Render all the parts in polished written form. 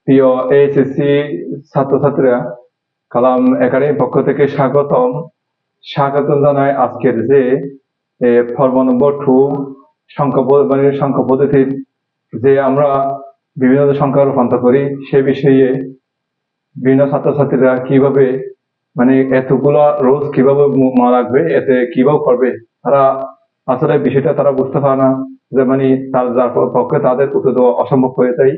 প্রিয় এইচএসসি ছাত্রছাত্রীরা, কালাম একাডেমির পক্ষ থেকে স্বাগতম জানাই আজকের যে পর্ব নম্বর 2 সংখ্যা পদ্ধতির যে আমরা বিভিন্ন সংখ্যা রূপান্তর করি সে বিষয়ে বিভিন্ন ছাত্রছাত্রীরা কিভাবে মানে এতগুলা রোজ কিভাবে মনে রাখবে, এতে কিভাবে করবে, তারা আসলে বিষয়টা তারা বুঝতে পারে না, যে মানে যার পক্ষে তাদের উত্তর দেওয়া অসম্ভব হয়ে যায়।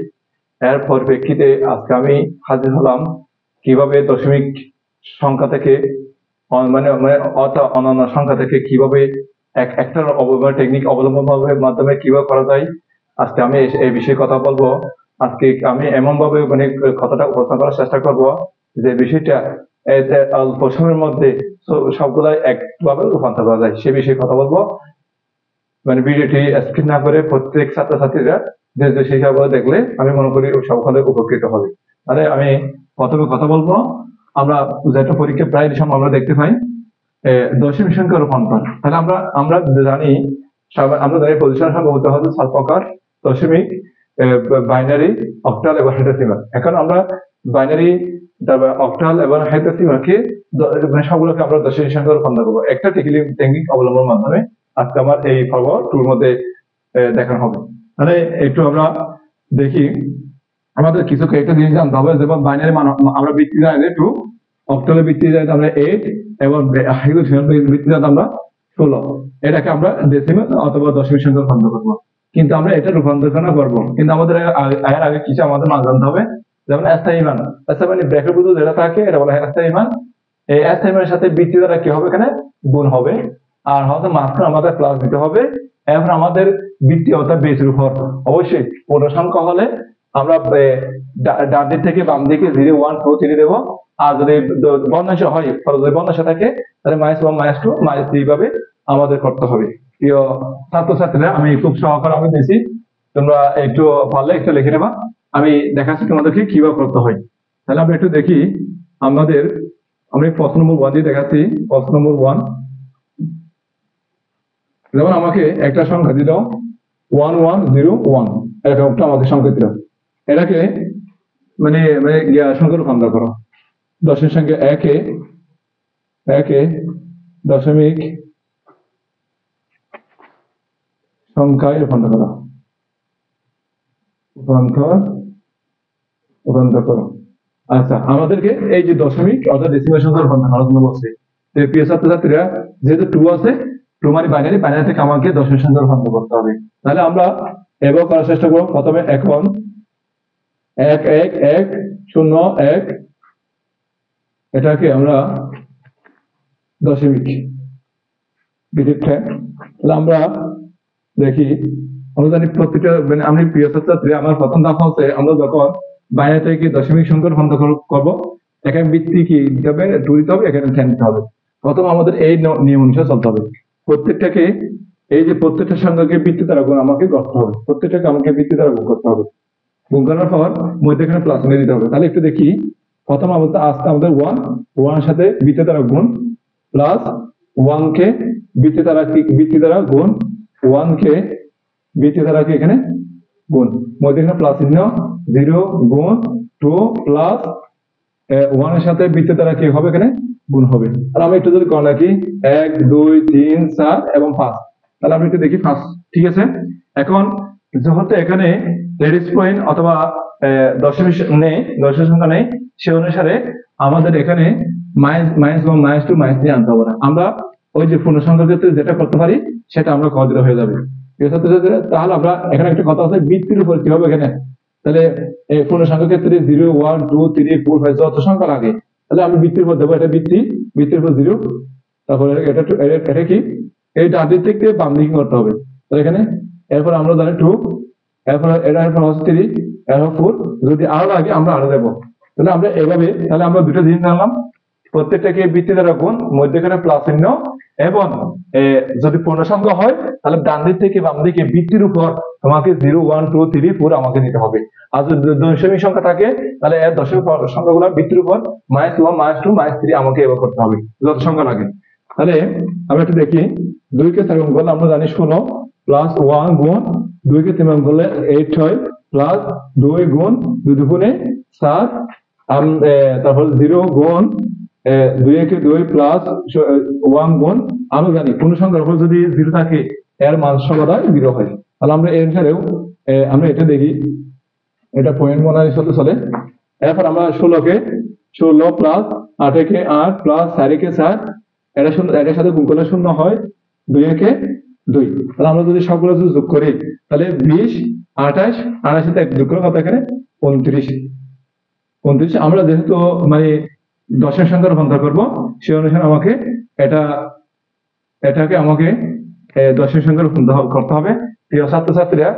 এর পরিপ্রেক্ষিতে আজকে আমি হাজির হলাম কিভাবে দশমিক সংখ্যা থেকে মানে মানে অর্থাৎ অন্যান্য সংখ্যা থেকে কিভাবে একটা টেকনিক অবলম্বনের মাধ্যমে কিভাবে করা যায়। আজকে আমি এই বিষয়ে কথা বলবো। আজকে আমি এমন ভাবে মানে কথাটা উপস্থাপন করার চেষ্টা করব যে বিষয়টা অল্প সময়ের মধ্যে সবগুলাই একভাবে রূপান্তর করা যায় সে বিষয়ে কথা বলবো। মানে ভিডিওটি স্কিপ না করে প্রত্যেক ছাত্রছাত্রীরা যে হিসাবে দেখলে আমি মনে করি সকলে উপকৃত হবে। তাহলে আমি প্রথমে কথা বলবো, আমরা যেটা পরীক্ষা প্রায় সময় আমরা দেখতে পাই দশমিক সংখ্যা রূপান্তর। তাহলে আমরা জানি আমরা জানি পজিশন সংখ্যা বলতে হবে 7 প্রকার: দশমিক, বাইনারি, অক্টাল এবং হেক্সাডেসিমাল। এখন আমরা বাইনারি, তারপর অক্টাল এবং হেক্সাডেসিমালকে সবগুলোকে আমরা দশমিক সংখ্যা রূপান্তর করবো একটা টেকনিক অবলম্বনের মাধ্যমে। আজকে আমার এই পর্ব টুর মধ্যে দেখানো হবে। তাহলে একটু আমরা দেখি, আমাদের কিছু একটা জিনিস জানতে হবে, যেমন বাইনারি মান আমরা ভিত্তি জানি 2, অক্টালের ভিত্তি জানি আমরা 8 এবং হেক্সাডেসিমাল ভিত্তি জানি আমরা 16। এটাকে আমরা ডেসিমাল অথবা দশমিক সংখ্যা রূপান্তর করবো। কিন্তু আমরা এটা রূপান্তর কেন করবো, কিন্তু আমাদের এর আগে কিছু আমাদের মান জানতে হবে। যেমন স্থায়ী মান, মানে ব্র্যাকেট মধ্যে যেটা থাকে এটা বলা হয় স্থায়ী মান। এই স্থায়ী মানের সাথে ভিত্তি দ্বারা কি হবে, এখানে গুণ হবে। আর হয়তো মাঝখানে আমাদের প্লাস দিতে হবে। এখন আমাদের ভিত্তি অর্থাৎ বেসের উপর অবশ্যই পূর্ণ সংখ্যা হলে আমরা ডান দিক থেকে বাম দিকে 0, 1, 2, 3 দেবো। আর যদি বর্ণাংশ হয়, যদি বর্ণাংশ থাকে তাহলে -1, -2, -3 ভাবে আমাদের করতে হবে। প্রিয় ছাত্রছাত্রীরা, আমি খুব সহকারে আমি দিয়েছি, তোমরা একটু পারলে একটু লিখে নেবা। আমি দেখাচ্ছি তোমাদেরকে কিভাবে করতে হয়। তাহলে আমরা একটু দেখি আমাদের, আমি প্রশ্ন নম্বর 1 দিয়ে দেখাচ্ছি। প্রশ্ন নম্বর 1, যেমন আমাকে একটা সংখ্যা দিল 1101, এরকম একটা আমাদের সংখ্যা দিল। এটাকে মানে সংখ্যা রূপান্তর করো। দশমিক সংখ্যা একে দশমিক সংখ্যায় রূপান্তর করো। রূপান্তর করো। আচ্ছা, আমাদেরকে এই যে দশমিক অর্থাৎ ডেসিমাল সংখ্যা রূপান্তর করার জন্য বলছে। প্রিয় ছাত্রছাত্রীরা, যেহেতু 2 আছে, 2 মানে বাইনারি থেকে আমাকে দশমিক সংখ্যা রূপান্তর করতে হবে। তাহলে আমরা এবার করার চেষ্টা করব। প্রথমে এখন 1101 এটাকে আমরা দশমিক ডিজিটে, তাহলে আমরা দেখি, আমরা জানি প্রত্যেকটা মানে আমি প্রিয় ছাত্রছাত্রী, আমার প্রথম ধাপ হচ্ছে আমরা যখন বাইরে থেকে দশমিক সংখ্যা রূপান্তর করবো, এখানে ভিত্তি কি দিতে হবে, 2 দিতে হবে, এখানে 10 দিতে হবে। প্রথম আমাদের এই নিয়ম অনুসারে চলতে হবে। প্রত্যেকটাকে এই যে প্রত্যেকটা সংখ্যাকে ভিত্তি দ্বারা গুণ আমাকে করতে হবে, প্রত্যেকটাকে আমাকে ভিত্তি দ্বারা গুণ করতে হবে। গুণ করার পর মধ্যখানে প্লাস নিয়ে দিতে হবে। তাহলে একটু দেখি, প্রথম আমাদের আসতে আমাদের 1 এর সাথে ভিত্তি দ্বারা গুণ, প্লাস 1 কে ভিত্তি দ্বারা গুণ, 1 কে ভিত্তি দ্বারা কি এখানে গুণ, মধ্যখানে প্লাস চিহ্ন, 0 গুণ 2 প্লাস 1 এর সাথে ভিত্তি দ্বারা কি হবে, এখানে গুণ হবে। আর আমি একটু যদি গণনা কি 1, 2, 3, 4 এবং 5, তাহলে আমি একটু দেখি 5, ঠিক আছে। এখন যেহেতু এখানে লেডিস পয়েন্ট অথবা দশমিক নেই, দশমিক সংখ্যা নেই, সে অনুসারে আমাদের এখানে -1, -2, -3 আনতে হবে না। আমরা ওই যে পূর্ণ সংখ্যার ক্ষেত্রে যেটা করতে পারি সেটা আমরা করে দিলে হয়ে যাবে। তাহলে আমরা এখানে একটা কথা আছে, ভিত্তির উপর কি হবে এখানে, তাহলে এই পূর্ণ সংখ্যার ক্ষেত্রে 0, 1, 2, 3, 4, 5 যত সংখ্যা লাগে, তাহলে আমি ভিত্তির উপর দেবো, এটা ভিত্তির উপর 0, তারপরে এটা কি এই ডান দিক থেকে বাম দিকে করতে হবে। তাহলে এখানে এরপর আমরা জানি 2, এরপর এটা হচ্ছে 3, এরপর 4, যদি আরো লাগে আমরা আরো দেবো। তাহলে আমরা এভাবে, তাহলে আমরা দুটো জিনিস জানলাম, প্রত্যেকটাকে ভিত্তি দ্বারা গুণ, মধ্যখানে প্লাস চিহ্ন, এবং যদি পূর্ণ সংখ্যা হয় তাহলে ডান দিক থেকে বাম দিকে ভিত্তির উপর তোমাকে 0, 1, 2, 3, 4 আমাকে নিতে হবে। আর যদি দশমিক সংখ্যা থাকে তাহলে এর দশমিক সংখ্যাগুলো ভিত্তির উপর -1, -2, -3 আমাকে এবার করতে হবে যত সংখ্যা লাগে। তাহলে আমরা একটু দেখি, 2 কে 4 গুণ করলে আমরা জানি 16, প্লাস 1 গুণ 2 কে 3 গুণ করলে 8 হয়, প্লাস 2 গুণ 2 দুগুণে সাত তারপর 0 গুণ 2 একে 2 প্লাস 1 গুণ, আমরা জানি কোন সংখ্যার উপর যদি 0 থাকে এর মান সর্বদা 0 হয়। তাহলে আমরা এর এখানেও আমরা এটা দেখি, এটা পয়েন্ট মনে হয় চলে। এরপর আমরা 16 প্লাস 8 একে 8 প্লাস 4 একে 4, এটা এটার সাথে গুণ করলে 0 হয়, 2 একে 2। তাহলে আমরা যদি সবগুলো যদি যোগ করি তাহলে 20, 28, 28 সাথে 1 যোগ করে কত এখানে 29। আমরা যেহেতু মানে দশের সংখ্যা রূপান্তর করব সেই অনুসারে আমাকে এটাকে আমাকে দশের সংখ্যা রূপান্তর করতে হবে। প্রিয় ছাত্রছাত্রীরা,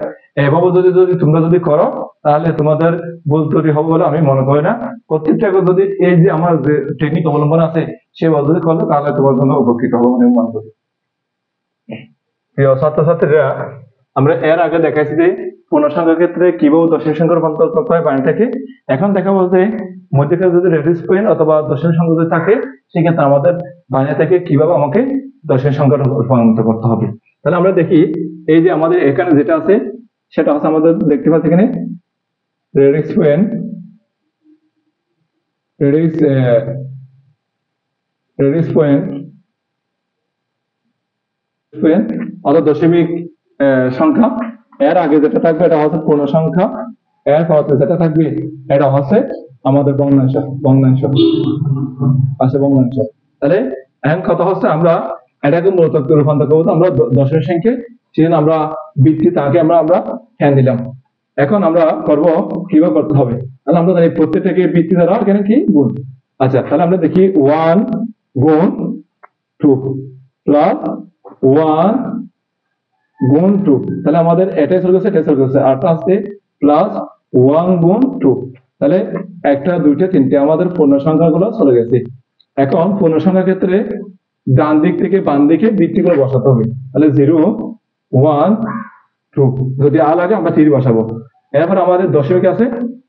এভাবে যদি তোমরা যদি করো তাহলে তোমাদের ভুল ত্রুটি হবে বলে আমি মনে করি না। প্রত্যেকটাকে যদি এই যে আমার যে টেকনিক অবলম্বন আছে সেভাবে যদি করো তাহলে তোমার জন্য উপকৃত হবে বলে আমি মনে করি। প্রিয় ছাত্রছাত্রীরা, আমরা এর আগে দেখাইছি যে পূর্ণসংখ্যার ক্ষেত্রে কিভাবে দশমিক সংখ্যা রূপান্তর করতে হয় বাইনারি থেকে। এখন দেখাবো যে মধ্যেখানে যদি রেডিক্স পয়েন্ট অথবা দশমিক সংখ্যা যদি থাকে সেক্ষেত্রে আমাদের বাইনারি থেকে কিভাবে আমাকে দশমিক সংখ্যা রূপান্তর করতে হবে। তাহলে আমরা দেখি, এই যে আমাদের এখানে যেটা আছে সেটা হচ্ছে আমাদের দেখতে পাচ্ছি এখানে রেডিক্স পয়েন্ট, রেডিক্স পয়েন্ট অর্থাৎ দশমিক সংখ্যা। এর আগে যেটা থাকবে এটা হচ্ছে পূর্ণ সংখ্যা, এর পরে যেটা থাকবে এটা হচ্ছে আমাদের ভগ্নাংশ। তাহলে এখন কথা হচ্ছে আমরা এটাকে মূলত রূপান্তর করবো, আমরা দশমিক সংখ্যা সেজন্য আমরা বৃত্তি তাকে আমরা হ্যাঁ দিলাম। এখন আমরা করব কিভাবে করতে হবে। তাহলে আমরা জানি প্রত্যেকটাকে বৃত্তি দ্বারা এখানে কি গুণ। আচ্ছা, তাহলে আমরা দেখি 1 গুণ 2 প্লাস 1 গুণ 2, তাহলে আমাদের এটাই চলে গেছে, আরটা আসছে প্লাস 1 গুণ 2, তাহলে একটা দুইটা তিনটে আমাদের পূর্ণ সংখ্যাগুলো চলে গেছে। এখন পূর্ণ সংখ্যার ক্ষেত্রে ডান দিক থেকে বাম দিকে বৃত্তিগুলো বসাতে হবে। তাহলে 0, 1, 2, যদি আ লাগে আমরা 3 বসাবো। এরপর আমাদের দশমিক আছে,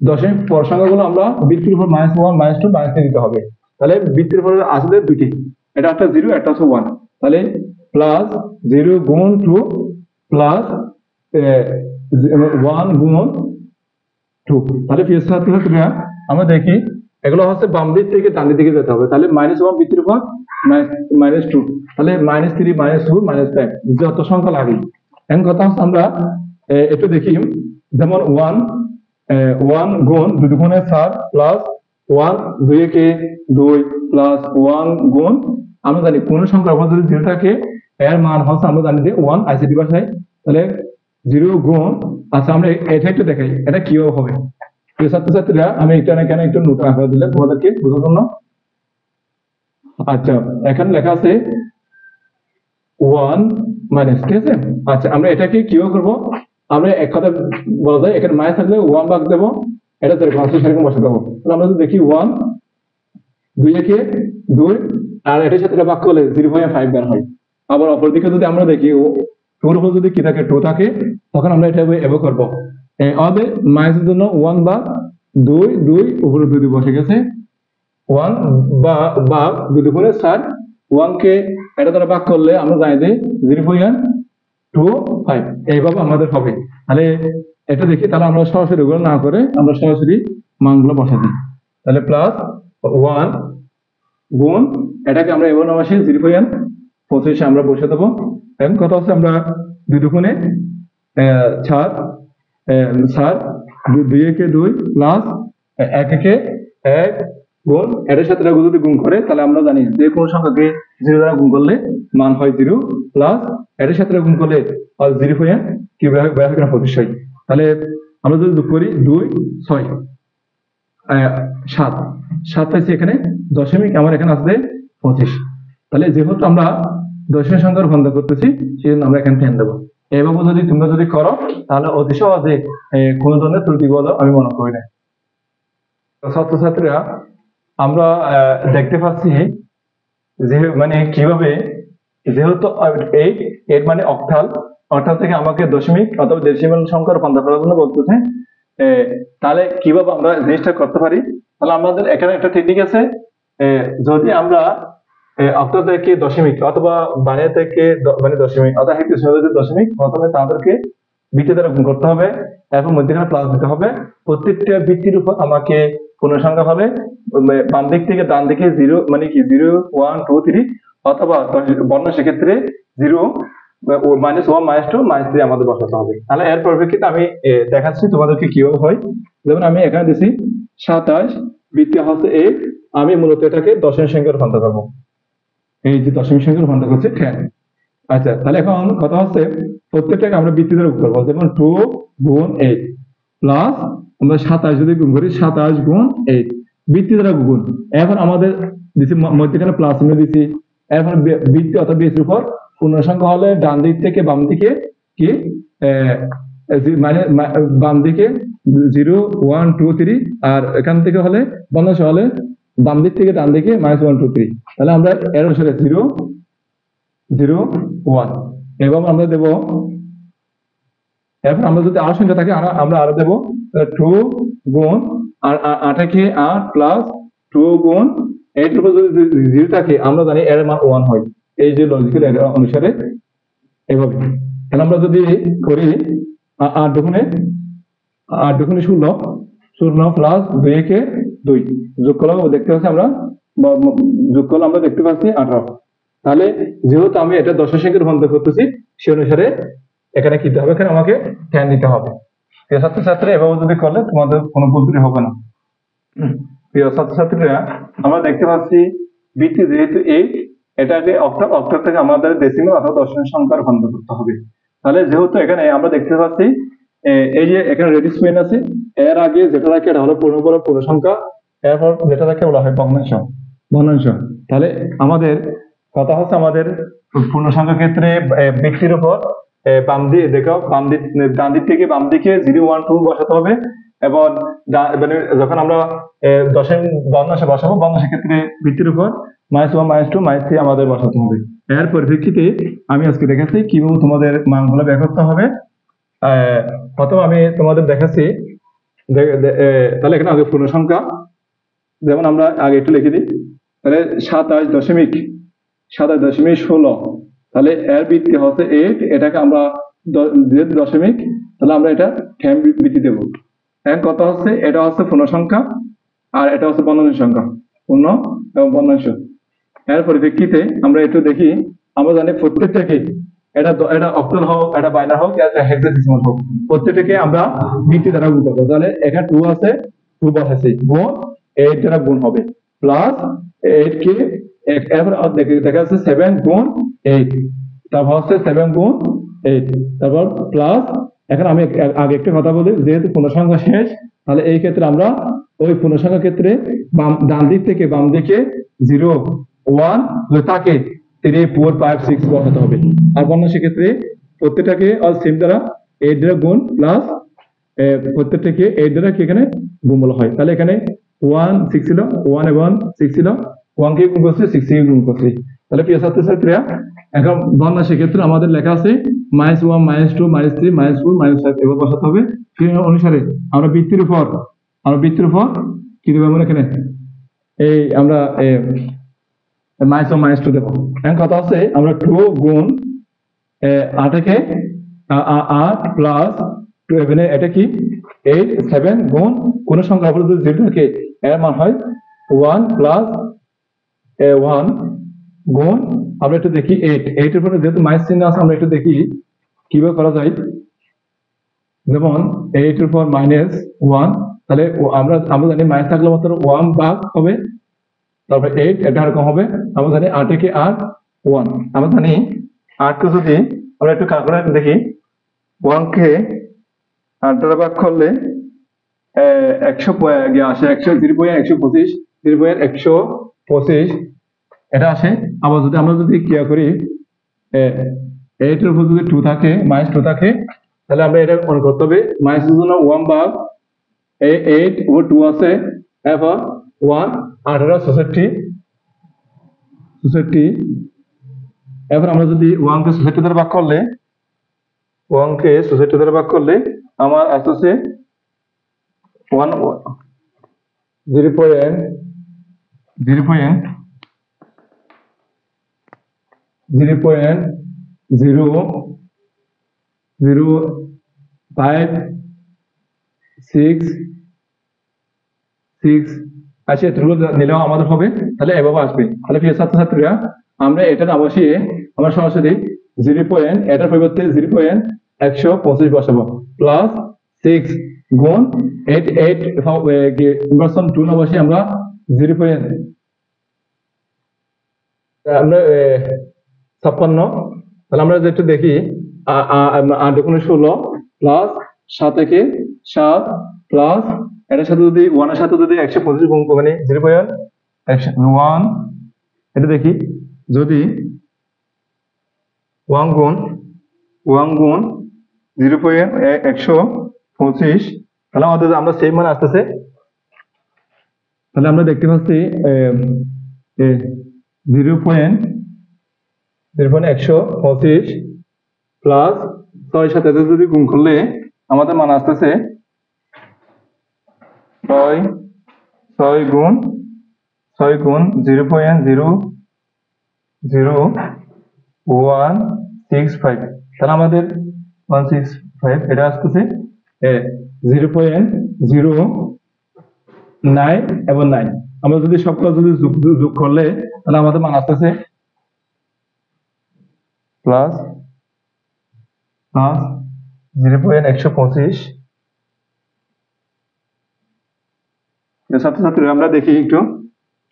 দশমিক পর সংখ্যাগুলো আমরা বৃত্তির উপর -1, -2, -3 দিতে হবে। তাহলে বৃত্তির উপর আসলে দুটি, এটা একটা 0, একটা হচ্ছে 1, তাহলে প্লাস 0 গুণ 2 প্লাস 1 গুণ 2। তাহলে প্রিয় ছাত্রছাত্রীরা, আমরা দেখি এগুলো হচ্ছে বাম দিক থেকে ডান দিকে যেতে হবে। তাহলে -1 বৃত্তির উপর -2, তাহলে -3, -2, -5 যত সংখ্যা লাগে। এখন কথা হচ্ছে আমরা একটু দেখি, যেমন 1 গুণ 2 গুণে 4 প্লাস 1 2 একে 2 প্লাস 1 গুণ, আমরা জানি পূর্ণ সংখ্যার উপর যদি 0 থাকে এর মান হচ্ছে আমরা জানি যে 1 আইসিডি ভাষায়। তাহলে 0 গুণ, আচ্ছা আমরা এটা একটু দেখাই এটা কিভাবে হবে। প্রিয় ছাত্রছাত্রীরা, আমি এখানে একটু নোট আঁকা দিলে তোমাদেরকে বোঝার জন্য। আচ্ছা, এখানে লেখা আছে 1 মাইনাস, ঠিক আছে। আচ্ছা, আমরা এটাকে কিভাবে করবো, আমরা এক কথা বলা যায় এখানে মাইনাস থাকলে 1 ভাগ দেবো, এটা যেরকম আছে সেরকম বসে দেবো। তাহলে আমরা যদি দেখি 1 2 একে 2 আর এটার সাথে ভাগ করলে 0.5 বের হয়। আবার অপরদিকে যদি আমরা দেখি টুর উপর যদি কি থাকে 2 থাকে, তখন আমরা এটা এভাবে করবো। আমাদের মাইনাসের জন্য 1 বা 2 উপরে 2 বসে গেছে, 1 বা 2 গুণে 4, 1 কে এটা দ্বারা ভাগ করলে আমরা জানি যে 0.25 এইভাবে আমাদের হবে। তাহলে এটা দেখি, তাহলে আমরা সরাসরি ওগুলো না করে আমরা সরাসরি মানগুলো বসা দিই। তাহলে প্লাস 1 গুণ এটাকে আমরা এবার আসি 0.25 আমরা বসে দেবো। এখন কথা হচ্ছে আমরা 2 দুগুণে 4 2 একে 2 প্লাস 1 একে 1 গুণ এটার সাথে যদি গুণ করে তাহলে আমরা জানি যে কোনো সংখ্যাকে 0 দ্বারা গুণ করলে মান হয় 0 প্লাস এটার সাথে গুণ করলে 0.25 হয়। তাহলে আমরা যদি যোগ করি 2 6 7 পাইছি, এখানে দশমিক আমার এখানে আসবে 25। তাহলে যেহেতু আমরা দশমিক সংখ্যা রূপান্তর করতেছি সেজন্য আমরা এখানে 10 দেবো। এইভাবে যদি তোমরা যদি করো তাহলে অতি সহজে কোনো ধরনের ত্রুটি বলে আমি মনে করি না। ছাত্রছাত্রীরা, আমরা দেখতে পাচ্ছি যে মানে কিভাবে, যেহেতু 8 মানে অক্টাল থেকে আমাকে দশমিক অথবা ডেসিমাল সংখ্যা রূপান্তর করার জন্য বলতেছে, তাহলে কিভাবে আমরা জিনিসটা করতে পারি। তাহলে আমাদের এখানে একটা টেকনিক আছে, যদি আমরা অক্টাল থেকে দশমিক অথবা বাইনারি থেকে মানে দশমিক অর্থাৎ হেক্সাডেসিমাল দশমিক, প্রথমে তাদেরকে বৃত্তি দ্বারা গুণ করতে হবে, এখন মধ্যখানে প্লাস দিতে হবে। প্রত্যেকটা বৃত্তির উপর আমাকে পূর্ণসংখ্যা হবে বাম দিক থেকে ডান দিকে 0 মানে কি 0 1 2 3 অথবা বর্ণ সেক্ষেত্রে 0 -1 -2 -3 আমাদের বসাতে হবে। তাহলে এর পরিপ্রেক্ষিতে আমি দেখাচ্ছি তোমাদেরকে কিভাবে হয়। যেমন আমি এখানে দিছি 27, বৃত্তি হচ্ছে 8, আমি মূলত এটাকে দশমিক সংখ্যায় রূপান্তর করবো। এই যে দশমিক সংখ্যায় রূপান্তর করছে 10। আচ্ছা, তাহলে এখন কথা হচ্ছে প্রত্যেকটাকে আমরা বৃত্তি দ্বারা গুণ করবো। যেমন 2 গুণ 8 প্লাস আমরা 27 যদি গুণ করি 27 গুণ 8 বৃত্তি দ্বারা গুণ। এখন আমাদের দিছি মধ্যখানে প্লাস চিহ্ন দিছি। এখন বৃত্তি অর্থাৎ বেসের উপর পূর্ণসংখ্যা হলে ডান দিক থেকে বাম দিকে কি মানে বাম দিকে 0 1 2 3, আর এখান থেকে হলে বর্ণসহ হলে বাম দিক থেকে ডান দিকে -1 2 3। তাহলে আমরা এর অনুসারে 0 0 1 এবং আমরা দেব। এখন আমরা যদি আরো সংখ্যা থাকে আমরা আরো দেব 2 গুণ 8 কে 8 প্লাস 2 গুণ 8 এর উপর যদি 0 থাকে আমরা জানি এর মান 1 হয়। এই যে লজিক্যাল অনুসারে এভাবে। তাহলে আমরা যদি করি 8 দুগুণে 16 16 প্লাস 2 কে 2 যোগ করলে দেখতে পাচ্ছি আমরা যোগ করলে আমরা দেখতে পাচ্ছি 18। তাহলে যেহেতু আমি এটা দশমিক সংখ্যায় রূপান্তর করতেছি সেই অনুসারে এখানে কি দিতে হবে, এখানে আমাকে 10 দিতে হবে। প্রিয় ছাত্রছাত্রী, এভাবে যদি করলে তোমাদের কোনো ভুল ত্রুটি হবে না। প্রিয় ছাত্রছাত্রীরা, আমরা দেখতে পাচ্ছি বৃত্তি যেহেতু 8, এটাকে অক্টাল, অক্টাল থেকে আমাদের ডেসিমাল অথবা দশমিক সংখ্যায় রূপান্তর করতে হবে। তাহলে যেহেতু এখানে আমরা দেখতে পাচ্ছি এই যে এখানে রেডিস পেন আছে, এর আগে যেটা রাখে এটা হলো পূর্ণ সংখ্যা, এরপর যেটা রাখে বলা হয় ভগ্নাংশ। তাহলে আমাদের কথা হচ্ছে আমাদের পূর্ণ সংখ্যার ক্ষেত্রে বৃত্তির উপর বাম দিকে দেখো, ডান দিক থেকে বাম দিকে 0 1 2 বসাতে হবে এবং মানে যখন আমরা দশমিক ভগ্নাংশে বসাবো, ভগ্নাংশের ক্ষেত্রে বৃত্তির উপর -1 -2 -3 আমাদের বসাতে হবে। এর পরিপ্রেক্ষিতে আমি আজকে দেখাচ্ছি কিভাবে তোমাদের মানগুলো বের করতে হবে। প্রথম আমি তোমাদের দেখাচ্ছি। তাহলে এখানে আগে পূর্ণ সংখ্যা, যেমন আমরা আগে একটু লিখে দিই। তাহলে 27.16, তাহলে এর বৃত্তি হচ্ছে 8, এটাকে আমরা যেহেতু দশমিক তাহলে আমরা এটা 10 বৃত্তি দেবো। এখন কথা হচ্ছে এটা হচ্ছে পূর্ণ সংখ্যা আর এটা হচ্ছে ভগ্নাংশ সংখ্যা, পূর্ণ এবং ভগ্নাংশ। এর পরিপ্রেক্ষিতে আমরা একটু দেখি, আমরা জানি প্রত্যেকটাকে এটা অক্টাল হোক, এটা বাইনার হোক, হেক্সাডেসিমাল হোক, প্রত্যেকটাকে আমরা বৃত্তি দ্বারা গুণ করবো। তাহলে এখানে 2 আছে, 2 বসাইছি, গুণ 8 দ্বারা গুণ হবে, প্লাস 8 কে এবার দেখা যাচ্ছে 7 গুণ 8, তারপর হচ্ছে 7 গুণ 8, তারপর প্লাস। এখন আমি আগে একটা কথা বলি, যেহেতু পূর্ণ সংখ্যা শেষ, তাহলে এই ক্ষেত্রে আমরা ওই পূর্ণ সংখ্যার ক্ষেত্রে ডান দিক থেকে বাম দিকে 0 1 থাকে 3 4 5 6 বসাতে হবে। আর ভগ্নাংশের ক্ষেত্রে প্রত্যেকটাকে সেম দ্বারা 8 দ্বারা গুণ প্লাস প্রত্যেকটাকে 8 দ্বারা কি এখানে গুণ বলা হয়। তাহলে এখানে 1 6 ছিল, 1 এবং 6 ছিল, 1 কে গুণ করছি, 6 কে গুণ করছি। তাহলে প্রিয় ছাত্রছাত্রীরা, এখন ভগ্নাংশের ক্ষেত্রে আমাদের লেখা আছে -1 -2 -3 -4 -5 এভাবে বসাতে হবে। সেই অনুসারে আমরা বৃত্তির উপর কি দেবো আমরা এখানে, এই আমরা -1 -2 দেবো। এখন কথা হচ্ছে আমরা 2 গুণ 8 কে 8 প্লাস 2 এখানে এটা কি 8 7 গুণ কোন সংখ্যার উপর যদি 0 থাকে এর মান হয় 1 প্লাস 1 গুণ আমরা একটু দেখি 8 এর উপরে যেহেতু মাইনাস চিহ্ন আছে আমরা একটু দেখি কিভাবে করা যায়। যেমন 8 এর উপর -1, তাহলে আমরা জানি মাইনাস থাকলে মাত্র 1 ভাগ হবে, তারপর 8 এটা এরকম হবে। আমরা জানি 8 কে 8 1, আমরা জানি 8 কে যদি আমরা একটু ক্যালকুলেট দেখি, 1 কে 8 দ্বারা ভাগ করলে 100 আসে, 0.125 0.125 এটা আসে। আবার যদি আমরা কি করি 8 এর উপর যদি 2 থাকে, -2 থাকে, তাহলে আমরা এটা মনে করতে হবে -2 জন্য 1 ভাগ 8 উপর 2 আছে, এরপর 1 18 64। এবার আমরা যদি 1 কে 64 দ্বারা ভাগ করলে, 1 কে 64 দ্বারা ভাগ করলে আমার আসছে 0.00000 5 6 6 আচ্ছা, এতগুলো নিলেও আমাদের হবে, তাহলে এভাবে আসবে। তাহলে প্রিয় ছাত্রছাত্রীরা, আমরা এটা না বসিয়ে আমরা সরাসরি 0. এটার পরিবর্তে 0.125 বসাবো, প্লাস 6 গুণ 8 ইনভার্সন 2 না বসিয়ে আমরা 0. আমরা 56, তাহলে আমরা যেটা দেখি 8 গুণে 16 প্লাস 7 একে 7 প্লাস এটার সাথে যদি 1 এর সাথে যদি 125 গুণ মানে 0.1, এটা দেখি যদি 1 গুণ 0.125, তাহলে আমাদের আমরা সেম মান আসতেছে। তাহলে আমরা দেখতে পাচ্ছি 0.125 প্লাস 6 সাথে যদি গুণ করলে আমাদের মান আসতেছে 6 গুণ 0.00165, তাহলে আমাদের 165 এটা আসতেছে 0.09 এবং 9। আমরা যদি সবগুলো যদি যোগ করলে তাহলে আমাদের মান আসতেছে প্লাস 0.125। ছাত্রছাত্রীরা আমরা দেখি একটু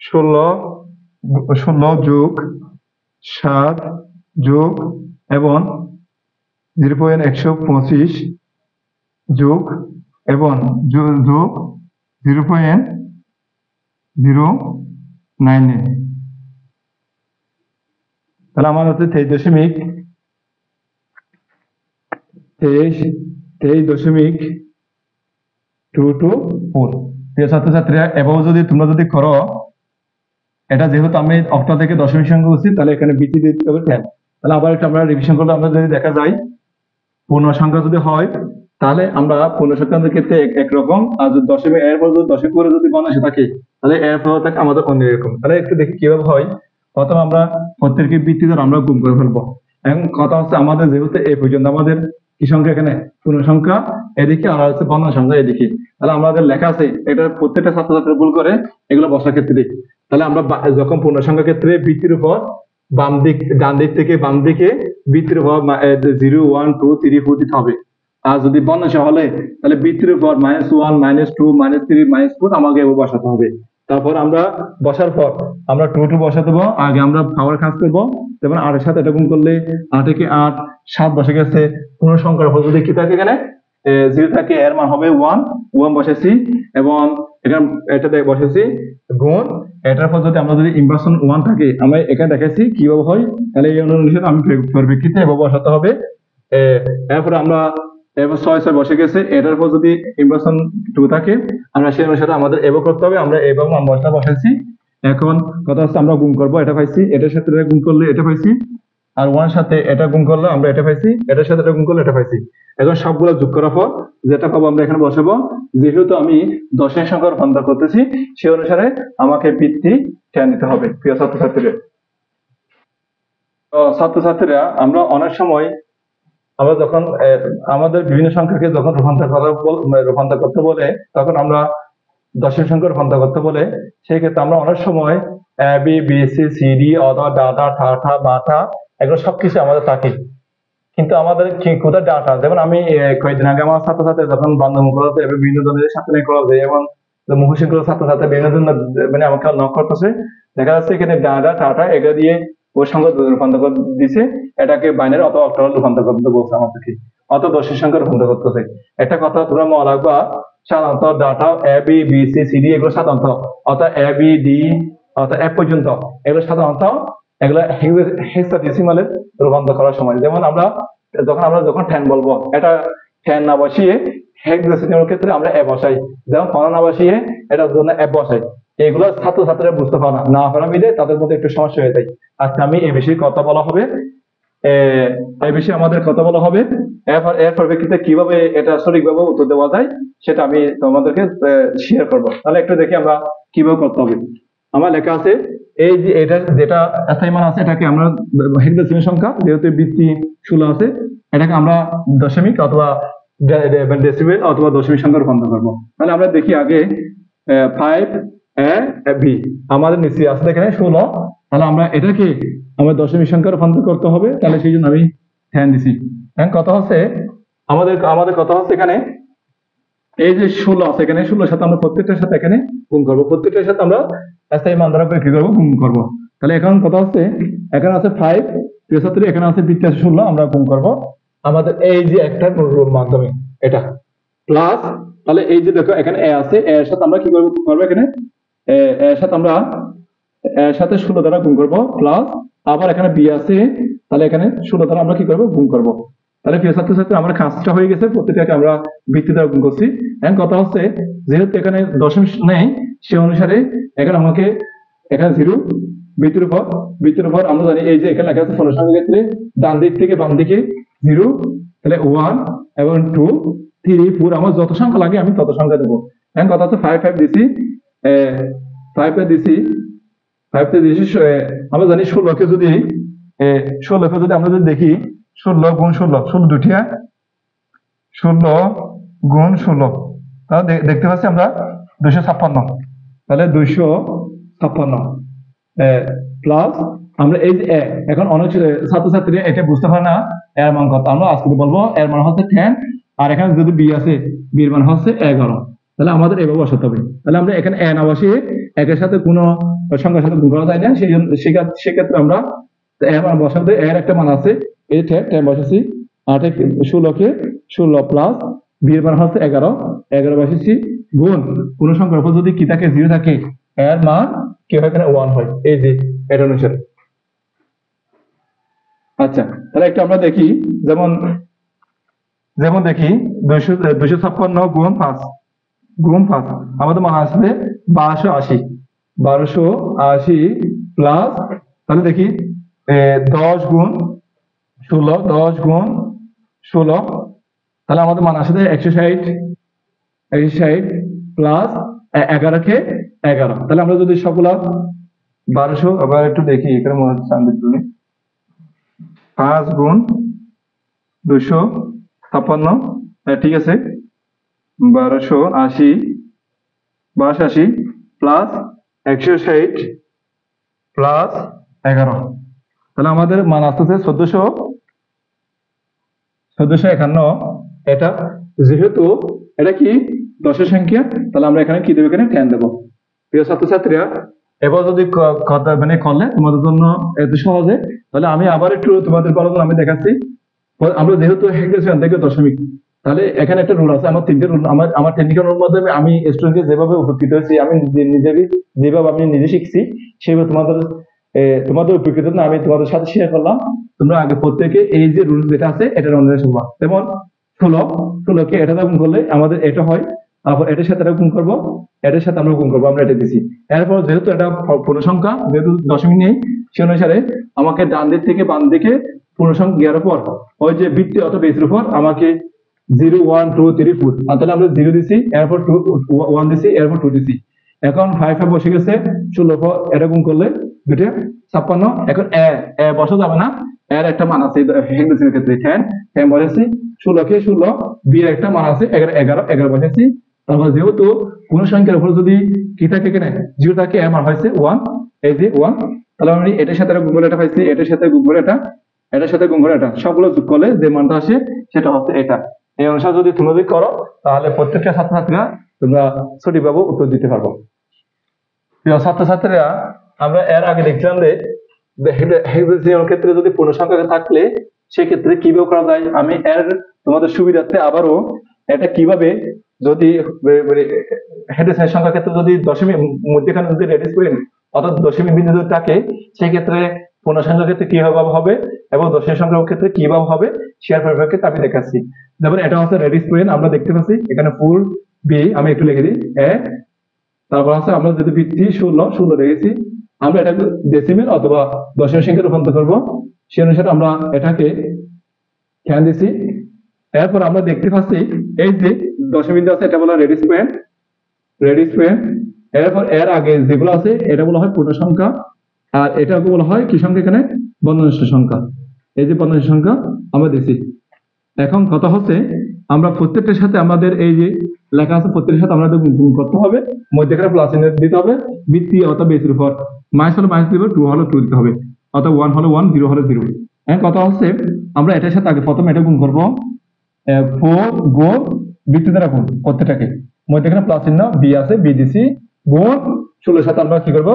16 যোগ 7 যোগ এবং 0.125 যোগ এবং যোগ 0.09, তাহলে আমার হচ্ছে 23.224। প্রিয় ছাত্রছাত্রীরা, এভাবে যদি তোমরা যদি করো, এটা যেহেতু আমি অক্টা থেকে দশমিক সংখ্যা করছি, তাহলে এখানে বৃত্তি দিতে হবে 10। তাহলে আবার একটু আমরা রিভিশন করলে আমরা যদি দেখা যায় পূর্ণ সংখ্যা যদি হয়, তাহলে আমরা পূর্ণ সংখ্যার ক্ষেত্রে একরকম, আর যদি দশমিক এরপর যদি দশমিক করে যদি বর্ণাংশ থাকে, তাহলে এরপর থাকে আমাদের অন্য রকম। তাহলে একটু দেখি কিভাবে হয়। প্রথম আমরা প্রত্যেককে বৃত্তি দ্বারা আমরা গুণ করে ফেলবো। এখন কথা হচ্ছে আমাদের যেহেতু এই পর্যন্ত আমাদের কি সংখ্যা, এখানে পূর্ণ সংখ্যা এদিকে আর হচ্ছে বর্ণ সংখ্যা এদিকে, তাহলে আমাদের লেখা আছে এটা প্রত্যেকটা ছাত্রছাত্রী ভুল করে এগুলো বসার ক্ষেত্রে। তাহলে আমরা যখন পূর্ণ সংখ্যা ক্ষেত্রে বৃত্তির উপর বাম দিক, ডান দিক থেকে বাম দিকে বৃত্তির উপর 0 1 2 3 4 দিতে হবে। আর যদি বর্ণাংশ হলে তাহলে বৃত্তির উপর -1 -2 -3 -4 আমাকে বসাতে হবে। তারপর আমরা বসার পর আমরা 2 বসা দেবো। আগে আমরা পাওয়ার কাজ করবো, যেমন 8 এর সাথে এটা গুণ করলে 8 একে 8, 7 বসে গেছে। পূর্ণ সংখ্যার উপর যদি কি থাকে এখানে 0 থাকে, এর মান হবে 1 বসেছি, এবং এটা বসেছি গুণ, এটার পর যদি আমরা যদি ইনভার্সন 1 থাকে, আমি এখানে দেখাচ্ছি কিভাবে হয়। তাহলে এই অনুসারে আমি পরিপ্রেক্ষিতে এভাবে বসাতে হবে। এরপরে আমরা এবার 6 বসে গেছে, এটার পর যদি ইনভার্সন 2 থাকে, আমরা সেই অনুসারে আমাদের এভাবে করতে হবে। আমরা এভাবে মশলা বসাইছি। এখন কথা হচ্ছে আমরা গুণ করবো, এটা পাইছি, এটার সাথে এটা গুণ করলে এটা পাইছি, আর 1 সাথে এটা গুণ করলে আমরা এটা পাইছি, এটার সাথে এটা গুণ করলে এটা পাইছি। এখন সবগুলো যোগ করার পর যেটা পাবো আমরা এখানে বসাবো। যেহেতু আমি দশের সংখ্যা রূপান্তর করতেছি, সেই অনুসারে আমাকে বৃত্তি টেনে নিতে হবে। প্রিয় ছাত্রছাত্রীরা, তো ছাত্রছাত্রীরা আমরা অনেক সময় আমরা যখন আমাদের বিভিন্ন সংখ্যাকে যখন রূপান্তর করতে বলে, তখন আমরা দশের সংখ্যা রূপান্তর করতে বলে, সেই ক্ষেত্রে আমরা অনেক সময় A B B C C D অথবা ডাটা ঠাঠা বাটা এগুলো সবকিছু আমাদের থাকে, কিন্তু আমাদের কোথায় ডাটা। যেমন আমি কয়েকদিন আগে আমার ছাত্রছাত্রী যখন বান্ধবী এবং বিভিন্ন ধরনের সাথে করা যায়, এবং মুখোশিগুলো ছাত্রছাত্রী বিভিন্ন ধরনের মানে আমাকে নক করতেছে, দেখা যাচ্ছে এখানে ডাটা টাটা এগুলো দিয়ে ওর সংখ্যা রূপান্তর করে দিছে, এটাকে বাইনারি অথবা অক্টাল রূপান্তর করতে বলছে আমাদেরকে, অথবা দশের সংখ্যা রূপান্তর করতেছে। একটা কথা তোমরা মনে রাখবা, সাধারণত ডাটা A B B C C D এগুলো সাধারণত, অর্থাৎ এ বি ডি অর্থাৎ এ পর্যন্ত, এগুলো সাধারণত এগুলো হেক্সাডেসিমালে রূপান্তর করার সময়, যেমন আমরা যখন 10 বলবো, এটা 10 না বসিয়ে হেক্সাডেসিমাল ক্ষেত্রে আমরা এ বসাই, যেমন 15 না বসিয়ে এটার জন্য এ বসাই। এগুলো ছাত্রছাত্রীরা বুঝতে পারে না পারা মিলে তাদের মধ্যে একটু সমস্যা হয়ে যায়। আজকে আমি এই বিষয়ে কথা বলা হবে, এই বিষয়ে আমাদের কথা বলা হবে। এর পরিপ্রেক্ষিতে কিভাবে এটা সঠিকভাবে উত্তর দেওয়া যায় সেটা আমি তোমাদেরকে শেয়ার করবো। তাহলে একটু দেখি আমরা কিভাবে করতে হবে। আমার লেখা আছে এই যে এটা যেটা অ্যাসাইনমেন্ট আছে, এটাকে আমরা হেক্সাডেসিমাল সংখ্যা, যেহেতু বৃত্তি 16 আছে, এটাকে আমরা দশমিক অথবা ডেসিমেল অথবা দশমিক সংখ্যা রূপান্তর করবো। তাহলে আমরা দেখি আগে 5 বি আমাদের নিচে আছে এখানে 16, তাহলে আমরা এটাকে আমাদের দশমিক সংখ্যা রূপান্তর করতে হবে, তাহলে সেই জন্য আমি 10 দিছি। এখন কথা হচ্ছে আমাদের কথা হচ্ছে এখানে এই যে 16 আছে, এখানে 16 সাথে আমরা প্রত্যেকটার সাথে এখানে গুণ করবো, প্রত্যেকটার সাথে আমরা স্থায়ী মান দ্বারা কি করবো, গুণ করবো। তাহলে এখন কথা হচ্ছে এখানে আছে 5 73, এখানে আছে 16, আমরা গুণ করবো আমাদের এই যে একটা মাধ্যমে এটা প্লাস, তাহলে এই যে দেখো এখানে এ আছে, এর সাথে আমরা কি করবো এখানে এর সাথে আমরা এর সাথে 16 দ্বারা গুণ করবো প্লাস, আবার এখানে বি আছে, তাহলে এখানে 16 দ্বারা আমরা কি করবো, গুণ করবো। তাহলে প্রিয় ছাত্রছাত্রী আমার কাজটা হয়ে গেছে, প্রত্যেকটাকে আমরা ভিত্তি দ্বারা গুণ করছি। এখন কথা হচ্ছে যেহেতু এখানে দশমিক নেই, সে অনুসারে এখানে আমাকে এখানে 0 বৃত্তের উপর আমরা জানি এই যে এখানে লেখা আছে পূর্ণসংখ্যার ক্ষেত্রে ডান দিক থেকে বাম দিকে 0, তাহলে 1 এবং 2 3 4 আমার যত সংখ্যা লাগে আমি তত সংখ্যা দেবো। এখন কথা হচ্ছে 5 দিছি, 5 দিছি, আমরা জানি 16কে যদি আমরা যদি দেখি 16 গুণ 16 দুটিয়া 16 গুণ 16, তাহলে দেখতে পাচ্ছি আমরা 256, তাহলে 256 প্লাস আমরা এই যে এখন অনেক ছাত্রছাত্রী এটা বুঝতে পারে না এর মান কত, আমরা আজকে বলবো এর মান হচ্ছে 10, আর এখানে যদি বি আছে বির মান হচ্ছে 11, তাহলে আমাদের এভাবে বসাতে হবে। তাহলে আমরা এখানে এ না বসিয়ে একের সাথে কোনো সংখ্যার সাথে গুণ করা যায় না, সেই জন্য সেক্ষেত্রে আমরা এর মান বসাতে, এর একটা মান আছে এই 10 বসাচ্ছি, 16কে 16 প্লাস বিয়ের মান হচ্ছে 11 বসাচ্ছি গুণ কোন সংখ্যার উপর যদি কি থাকে 0 থাকে এর মান কি হয় এখানে 1 হয়, এই যে এটা অনুসারে। আচ্ছা, তাহলে একটা আমরা দেখি, যেমন দেখি 256 গুণ 5 আমাদের মান আসবে 1280 প্লাস, তাহলে দেখি 10 গুণ 16, তাহলে আমাদের মান আসবে 160 প্লাস 11কে 11, তাহলে আমরা যদি সকল 1200 আবার একটু দেখি এখানে মনে হচ্ছে 5 গুণ 256, ঠিক আছে, 1280 প্লাস 160 প্লাস 11, তাহলে আমাদের মান আসতেছে 1451। এটা যেহেতু এটা কি দশের সংখ্যা, তাহলে আমরা এখানে কি দেবো, এখানে 10 দেবো। প্রিয় ছাত্রছাত্রীরা, এবার যদি কথা করলে তোমাদের জন্য এত সহজে, তাহলে আমি আবার একটু তোমাদের বলার জন্য আমি দেখাচ্ছি। আমরা যেহেতু হেক্সাডেসিমাল থেকে দশমিক, তাহলে এখানে একটা রুল আছে, আমার 3টে রুল, আমার টেকনিক্যাল রুল মাধ্যমে আমি স্টুডেন্টকে যেভাবে উপকৃত হয়েছি, আমি যেভাবে আমি নিজে শিখছি, সেভাবে তোমাদের উপকৃত না আমি তোমাদের সাথে শেয়ার করলাম। তোমরা আগে প্রত্যেকে এই যে রুল যেটা আছে এটার অনুযায়ী শিখবা। যেমন 16কে এটা গুণ করলে আমাদের এটা হয়, তারপর এটার সাথে এটা গুণ করবো, এটার সাথে আমরা গুণ করবো, আমরা এটা দিছি। এরপর যেহেতু এটা পূর্ণ সংখ্যা, যেহেতু দশমিক নেই, সে অনুসারে আমাকে ডান দিক থেকে বাম দিকে পূর্ণ সংখ্যা দেওয়ার পর ওই যে বৃত্তি অথবা বেসের উপর আমাকে 0 1 2 3 4, তাহলে আমরা 0 দিছি, এরপর 1 দিছি, এরপর 2 দিছি। এখন 5 বসে গেছে, 16 পর এটা গুণ করলে 256। এখন বসা যাবে না, এর একটা মান আছে হেক্সাডেসিমাল ক্ষেত্রে 10 বসেছি, 16কে 16 বিয়ের একটা মান আছে 11 বসেছি। তারপর যেহেতু কোন সংখ্যার উপর যদি কি থাকে এখানে 0 থাকে, এর মান হয়েছে 1, এই যে 1, তাহলে আমি এটার সাথে গুণ করে এটা পাইছি, এটার সাথে গুণ করে এটার সাথে গুণ করে এটা, সবগুলো যোগ করলে যে মানটা আসে সেটা হচ্ছে এটা। এই অনুসারে যদি তুমি করো, তাহলে প্রত্যেকটা ছাত্রছাত্রীরা তোমরা সঠিকভাবে উত্তর দিতে পারবো। প্রিয় ছাত্রছাত্রীরা, আমরা এর আগে দেখছিলাম যে হেক্সাডেসিমাল ক্ষেত্রে যদি পূর্ণ সংখ্যা থাকলে সেক্ষেত্রে কিভাবে করা যায়, আমি এর তোমাদের সুবিধার্থে আবারও এটা কিভাবে যদি হেক্সাডেসিমাল সংখ্যার ক্ষেত্রে যদি দশমিক মধ্যখানে যদি রেডিস করেন অর্থাৎ দশমিক বিন্দু যদি থাকে, সেক্ষেত্রে পূর্ণ সংখ্যার ক্ষেত্রে কিভাবে হবে এবং দশমিক সংখ্যার ক্ষেত্রে কিভাবে হবে শেয়ার পরিপ্রেক্ষিতে আমি দেখাচ্ছি। যেমন এটা হচ্ছে রেডিস পয়েন্ট, আমরা দেখতে পাচ্ছি এখানে ফুল বি, আমি একটু লিখে দিই তারপর আছে আমরা যদি ভিত্তি 16 রেখেছি, আমরা এটাকে ডেসিমেল অথবা দশমিক সংখ্যায় রূপান্তর করবো, সে অনুসারে আমরা এটাকে খেয়াল দিচ্ছি। এরপর আমরা দেখতে পাচ্ছি এই যে দশমিক বিন্দু আছে এটা বলা রেডিস পয়েন্ট, এরপর এর আগে যেগুলো আছে এটা বলা হয় পূর্ণ সংখ্যা, আর এটাকে বলা হয় কি সংখ্যা, এখানে বর্ণনিষ্ঠ সংখ্যা। এই যে বর্ণনিষ্ঠ সংখ্যা আমরা দিচ্ছি। এখন কথা হচ্ছে আমরা প্রত্যেকটার সাথে আমাদের এই যে লেখা আছে প্রত্যেকটার সাথে আমাদের গুণ করতে হবে, মধ্যেখানে প্লাস চিহ্ন দিতে হবে, বৃত্তি অথবা বেসের উপর মাইনাস হলে মাইনাস দিব, 2 হলে 2 দিতে হবে, অথবা 1 হলে 1, 0 হলে 0। এখন কথা হচ্ছে আমরা এটার সাথে আগে প্রথমে এটা গুণ করবো, 4 গুণ বৃত্তি দ্বারা গুণ প্রত্যেকটাকে, মধ্যেখানে প্লাস চিহ্ন বি আছে, বি দিছি, গুণ 16 সাথে আমরা কি করব,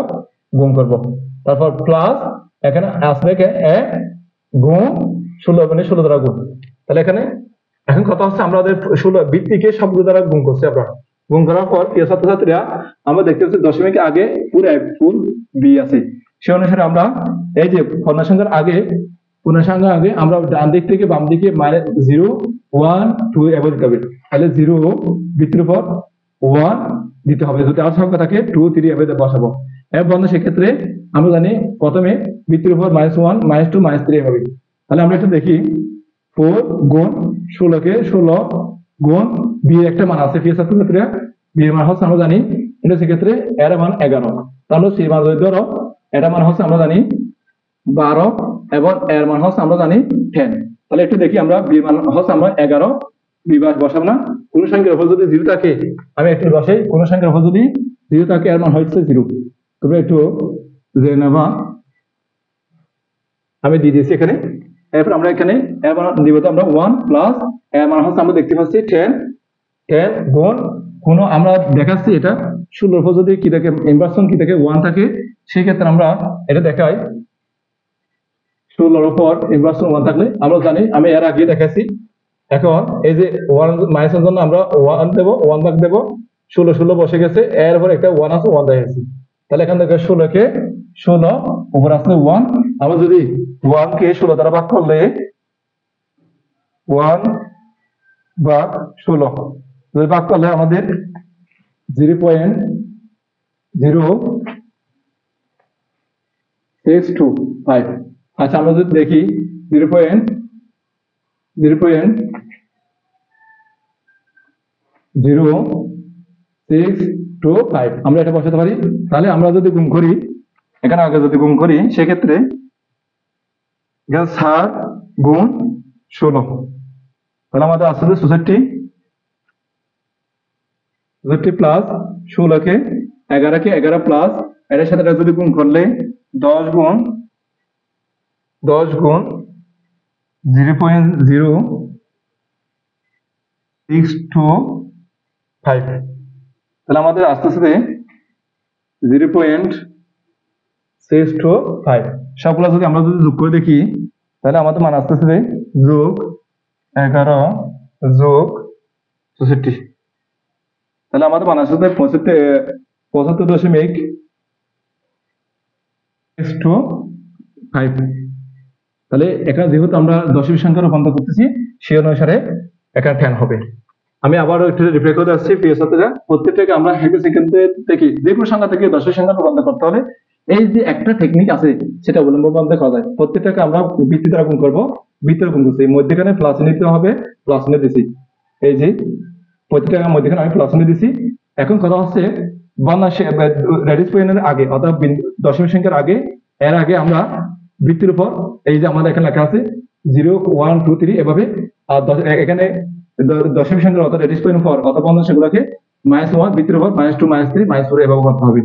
গুণ করব, তারপর প্লাস এখানে আসবে এ গুণ 16 মানে 16 দ্বারা গুণ। তাহলে এখানে এখন কথা হচ্ছে আমাদের 16 বৃত্তিকে সবগুলো দ্বারা গুণ করছি আমরা, গুণ করার পর প্রিয় ছাত্রছাত্রীরা আমরা দেখতে পাচ্ছি দশমিক আগে পুরো ফুল বি আছে, সে অনুসারে আমরা এই যে পূর্ণসংখ্যার আগে আমরা ডান দিক থেকে বাম দিকে মাইনাস 0, 1, 2 এভাবে দিতে হবে। তাহলে 0 বৃত্তির উপর 1 দিতে হবে, যদি আর সংখ্যা থাকে 2, 3 এভাবে বসাবো। এর বন্ধ সেক্ষেত্রে আমরা জানি প্রথমে বৃত্তির উপর -1, -2, -3 এভাবে। তাহলে আমরা একটু দেখি 4 গুণ 16 কে 16 গুণ বি এর একটা মান আছে, প্রিয় ছাত্রছাত্রীরা বি এর মান হচ্ছে আমরা জানি এটা সেক্ষেত্রে এর মান 11, তাহলে সি মান ধরো এটা মান হচ্ছে আমরা জানি 12 এবং এর মান হচ্ছে আমরা জানি 10। তাহলে একটু দেখি আমরা বি মান হচ্ছে আমরা 11, বি বসাবো না, কোন সংখ্যার উপর যদি 0 থাকে আমি একটু বসাই, কোন সংখ্যার উপর যদি 0 থাকে এর মান হচ্ছে 0, তবে একটু জেনে নেবা, আমি দিয়ে দিয়েছি এখানে। এরপর আমরা এখানে এর মান দিব তো আমরা 1 প্লাস এর মান হচ্ছে আমরা দেখতে পাচ্ছি 10 গুণ কোন আমরা দেখাচ্ছি এটা 16 উপর যদি কি থাকে ইনভার্সন কি থাকে 1 থাকে, সেই ক্ষেত্রে আমরা এটা দেখাই 16 উপর ইনভার্সন 1 থাকলে আমরা জানি, আমি এর আগে দেখাচ্ছি। এখন এই যে 1 মাইনাসের জন্য আমরা 1 দেব, 1 ভাগ দেব, 16 বসে গেছে, এর উপর একটা 1 আছে, 1 দেখাচ্ছি। তাহলে এখান থেকে 16 কে 16 উপর আসলে 1, আমরা যদি 1 কে 16 দ্বারা ভাগ করলে 1 ভাগ 16 যদি ভাগ করলে আমাদের 0.0625। আচ্ছা আমরা যদি দেখি 0.0625 আমরা এটা বসাতে পারি। তাহলে আমরা যদি গুণ করি, এখানে আগে যদি গুণ করি সেক্ষেত্রে 7 গুণ 16, তাহলে আমাদের আসলে 64 প্লাস 16 কে 11 প্লাস এর সাথে যদি গুণ করলে 10 গুণ 0.0625, তাহলে আমাদের আস্তে আস্তে 0.625 সবগুলো যদি আমরা যদি যোগ করে দেখি তাহলে আমাদের মান আস্তে আস্তে যোগ 11 যোগ 64, তাহলে আমাদের মান আসতে 75.625। তাহলে এখানে যেহেতু আমরা দশমিক সংখ্যা রূপান্তর করতেছি সেই অনুসারে এখানে 10 হবে। আমি আবারও একটু রিপ্লাই করে আসছি, প্রিয় ছাত্রীরা প্রত্যেকটাকে আমরা সেকেন্ড থেকে যে কোনো সংখ্যা থেকে দশমিক সংখ্যা রূপান্তর করতে হলে এই যে একটা টেকনিক আছে সেটা অবলম্বন করা যায়। প্রত্যেকটাকে আমরা বৃত্তি দ্বারা গুণ করবো, বৃত্তের গুণ করছি, মধ্যখানে প্লাস নিতে হবে, প্লাস নিয়ে দিছি, এই যে প্রত্যেকটা মধ্যখানে আমি প্লাস নিয়ে দিছি। এখন কথা হচ্ছে রেডিস পয়েন্টের আগে অর্থাৎ দশমিক সংখ্যার আগে, এর আগে আমরা বৃত্তির উপর এই যে আমাদের এখানে লেখা আছে 0, 1, 2, 3 এভাবে, আর এখানে দশমিক সংখ্যার অর্থাৎ রেডিস পয়েন্ট উপর অথবা অন্য সেগুলোকে -1 বৃত্তির উপর -2, -3, -4 এভাবে করতে হবে।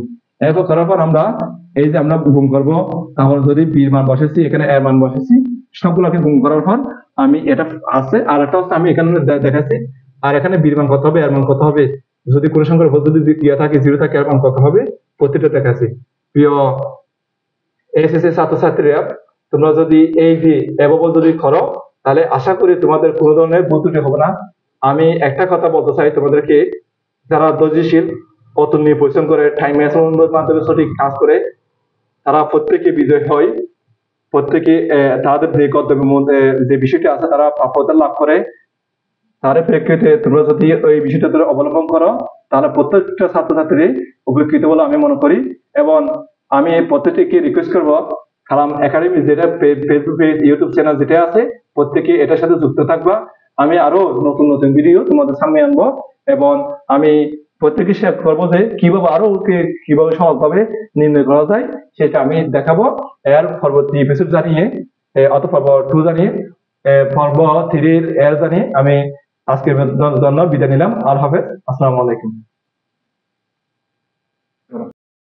এরপর করার পর আমরা এই যে আমরা গুণ করবো, তাহলে যদি বির মান বসেছি এখানে এর মান বসেছি, সবগুলোকে গুণ করার পর আমি এটা আছে, আর একটা হচ্ছে আমি এখানে দেখাচ্ছি, আর এখানে বির মান কত হবে এর মান কত হবে, যদি কোন সংখ্যার উপর যদি ইয়া থাকে 0 থাকে এর মান কত হবে প্রত্যেকটা দেখাচ্ছি। প্রিয় এসএসসি ছাত্রছাত্রীরা তোমরা যদি এই যে এভাবে যদি করো তাহলে আশা করি তোমাদের কোনো ধরনের ভুল ত্রুটি হবে না। আমি একটা কথা বলতে চাই তোমাদেরকে, যারা ধৈর্যশীল, অতুলনীয় পরিশ্রম করে, টাইম ম্যানেজমেন্টের মাধ্যমে সঠিক কাজ করে, তারা প্রত্যেকে বিজয় হয়, প্রত্যেকে তাদের যে কর্তব্যের মধ্যে যে বিষয়টি আছে তারা প্রাপ্যতা লাভ করে। তার প্রেক্ষিতে তোমরা যদি ওই বিষয়টা অবলম্বন করো তাহলে প্রত্যেকটা ছাত্রছাত্রী উপকৃত বলে আমি মনে করি। এবং আমি প্রত্যেককে রিকোয়েস্ট করবো, কালাম একাডেমি যেটা ফেসবুক পেজ, ইউটিউব চ্যানেল যেটা আছে প্রত্যেকে এটার সাথে যুক্ত থাকবা। আমি আরো নতুন নতুন ভিডিও তোমাদের সামনে আনবো এবং আমি প্রত্যেকে শেয়ার করবো যে কিভাবে আরো কিভাবে সহজভাবে নির্ণয় করা যায় সেটা আমি দেখাবো। এর পরবর্তী এপিসোড জানিয়ে অথবা পর্ব 2 জানিয়ে পর্ব 3 এর জানিয়ে আমি আজকের জন্য বিদায় নিলাম। আল্লাহ হাফেজ। আসসালামু আলাইকুম।